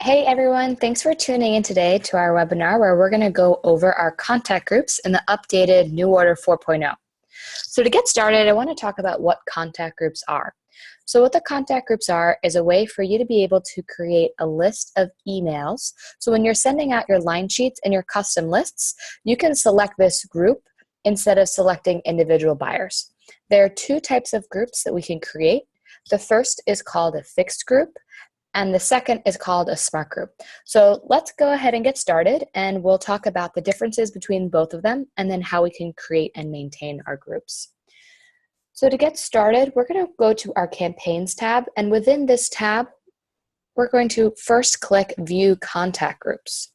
Hey everyone, thanks for tuning in today to our webinar where we're going to go over our contact groups in the updated NuORDER 4.0. So to get started, I want to talk about what contact groups are. So what the contact groups are is a way for you to be able to create a list of emails. So when you're sending out your line sheets and your custom lists, you can select this group instead of selecting individual buyers. There are two types of groups that we can create. The first is called a fixed group, and the second is called a smart group. So let's go ahead and get started, and we'll talk about the differences between both of them and then how we can create and maintain our groups. So to get started, we're going to go to our campaigns tab, and within this tab, we're going to first click View Contact Groups.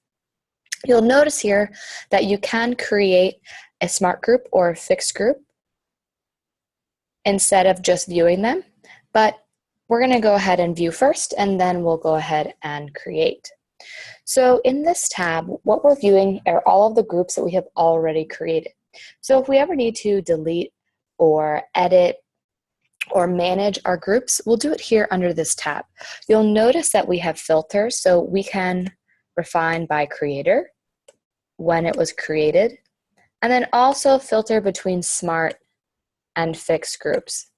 You'll notice here that you can create a smart group or a fixed group instead of just viewing them, but we're going to go ahead and view first, and then we'll go ahead and create. So in this tab, what we're viewing are all of the groups that we have already created. So if we ever need to delete or edit or manage our groups, we'll do it here under this tab. You'll notice that we have filters, so we can refine by creator, when it was created, and then also filter between smart and fixed groups.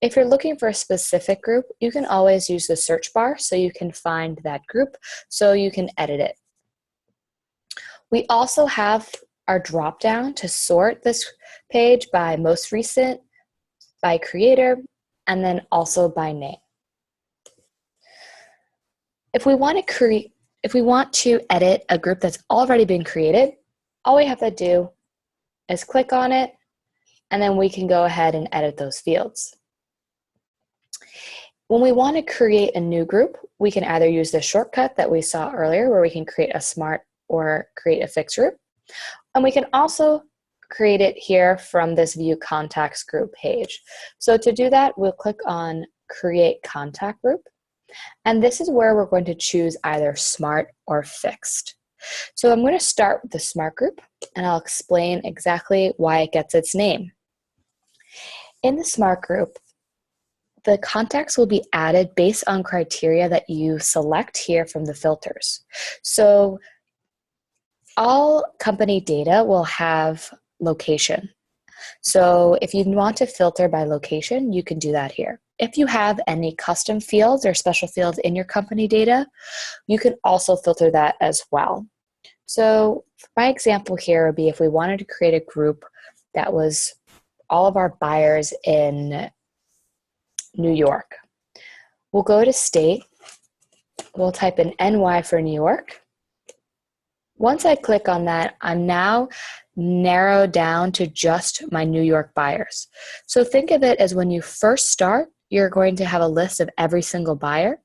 If you're looking for a specific group, you can always use the search bar so you can find that group so you can edit it. We also have our drop down to sort this page by most recent, by creator, and then also by name. If we want to edit a group that's already been created, all we have to do is click on it, and then we can go ahead and edit those fields. When we want to create a new group, we can either use the shortcut that we saw earlier where we can create a smart or create a fixed group. And we can also create it here from this View Contacts Group page. So to do that, we'll click on Create Contact Group. And this is where we're going to choose either smart or fixed. So I'm going to start with the smart group, and I'll explain exactly why it gets its name. In the smart group, the contacts will be added based on criteria that you select here from the filters. So all company data will have location. So if you want to filter by location, you can do that here. If you have any custom fields or special fields in your company data, you can also filter that as well. So my example here would be if we wanted to create a group that was all of our buyers in New York. We'll go to state, we'll type in NY for New York. Once I click on that, I'm now narrowed down to just my New York buyers. So think of it as when you first start, you're going to have a list of every single buyer.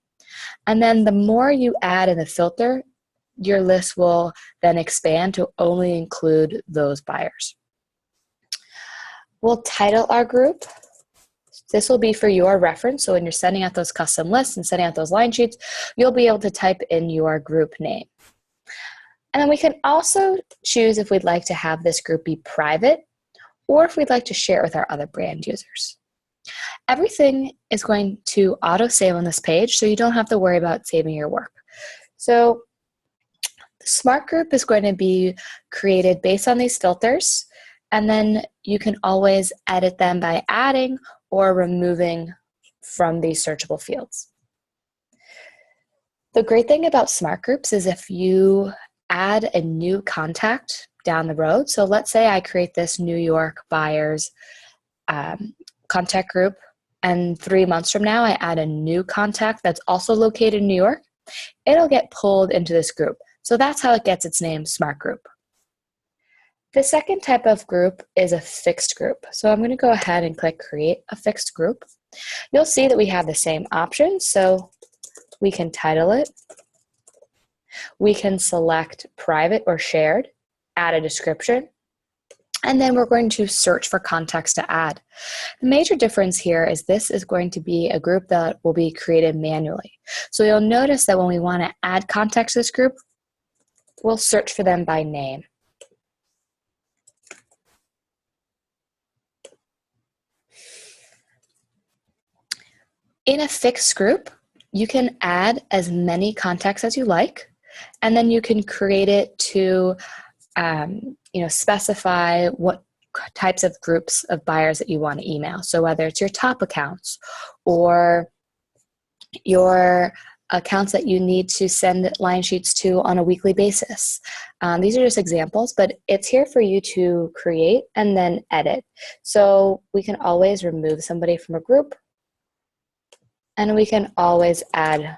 And then the more you add in the filter, your list will then expand to only include those buyers. We'll title our group. This will be for your reference, so when you're sending out those custom lists and sending out those line sheets, you'll be able to type in your group name. And then we can also choose if we'd like to have this group be private or if we'd like to share it with our other brand users. Everything is going to auto-save on this page, so you don't have to worry about saving your work. So the smart group is going to be created based on these filters, and then you can always edit them by adding or removing from these searchable fields. The great thing about smart groups is if you add a new contact down the road, so let's say I create this New York buyers contact group, and 3 months from now I add a new contact that's also located in New York, it'll get pulled into this group. So that's how it gets its name, smart group. The second type of group is a fixed group. So I'm going to go ahead and click Create a Fixed Group. You'll see that we have the same options. So we can title it. We can select private or shared, add a description, and then we're going to search for contacts to add. The major difference here is this is going to be a group that will be created manually. So you'll notice that when we want to add contacts to this group, we'll search for them by name. In a fixed group, You can add as many contacts as you like, and then you can create it to specify what types of groups of buyers that you want to email. So whether it's your top accounts or your accounts that you need to send line sheets to on a weekly basis. These are just examples, but it's here for you to create and then edit. So we can always remove somebody from a group, and we can always add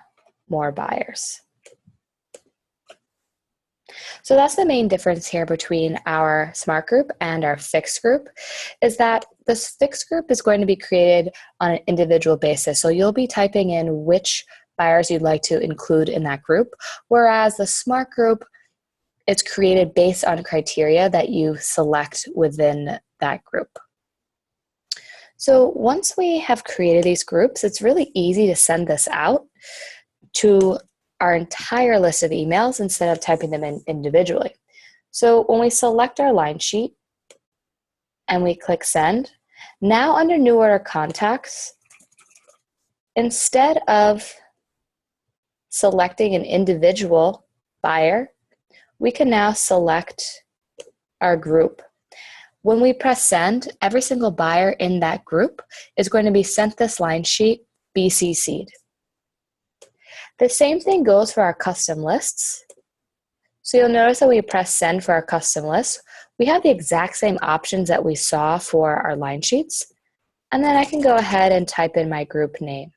more buyers. So that's the main difference here between our smart group and our fixed group, is that this fixed group is going to be created on an individual basis. So you'll be typing in which buyers you'd like to include in that group, whereas the smart group, it's created based on criteria that you select within that group. So once we have created these groups, it's really easy to send this out to our entire list of emails instead of typing them in individually. So when we select our line sheet and we click send, now under NuORDER contacts, instead of selecting an individual buyer, we can now select our group. When we press send, every single buyer in that group is going to be sent this line sheet BCC'd. The same thing goes for our custom lists. So you'll notice that we press send for our custom lists. We have the exact same options that we saw for our line sheets. And then I can go ahead and type in my group name.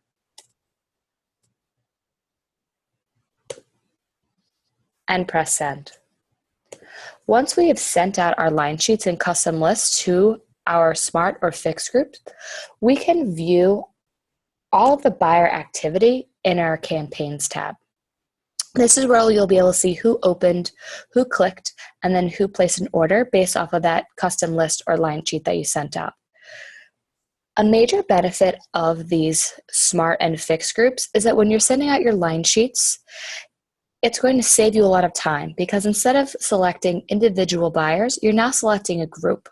And press send. Once we have sent out our line sheets and custom lists to our smart or fixed groups, we can view all of the buyer activity in our campaigns tab. This is where you'll be able to see who opened, who clicked, and then who placed an order based off of that custom list or line sheet that you sent out. A major benefit of these smart and fixed groups is that when you're sending out your line sheets, it's going to save you a lot of time, because instead of selecting individual buyers, you're now selecting a group.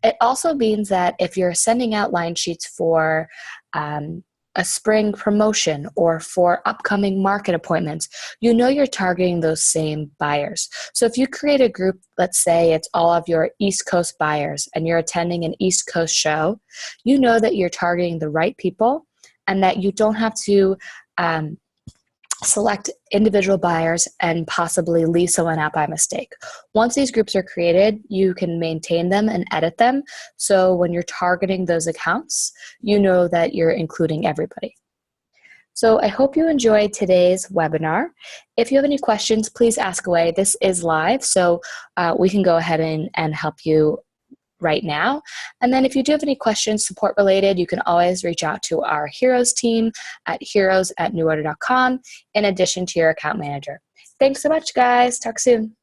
It also means that if you're sending out line sheets for a spring promotion or for upcoming market appointments, you know you're targeting those same buyers. So if you create a group, let's say it's all of your East Coast buyers and you're attending an East Coast show, you know that you're targeting the right people and that you don't have to select individual buyers and possibly leave someone out by mistake. Once these groups are created, you can maintain them and edit them. So when you're targeting those accounts, you know that you're including everybody. So I hope you enjoyed today's webinar. If you have any questions, please ask away. This is live, so we can go ahead and help you right now. And then if you do have any questions support related, you can always reach out to our Heroes team at heroes@nuorder.com in addition to your account manager. Thanks so much, guys. Talk soon.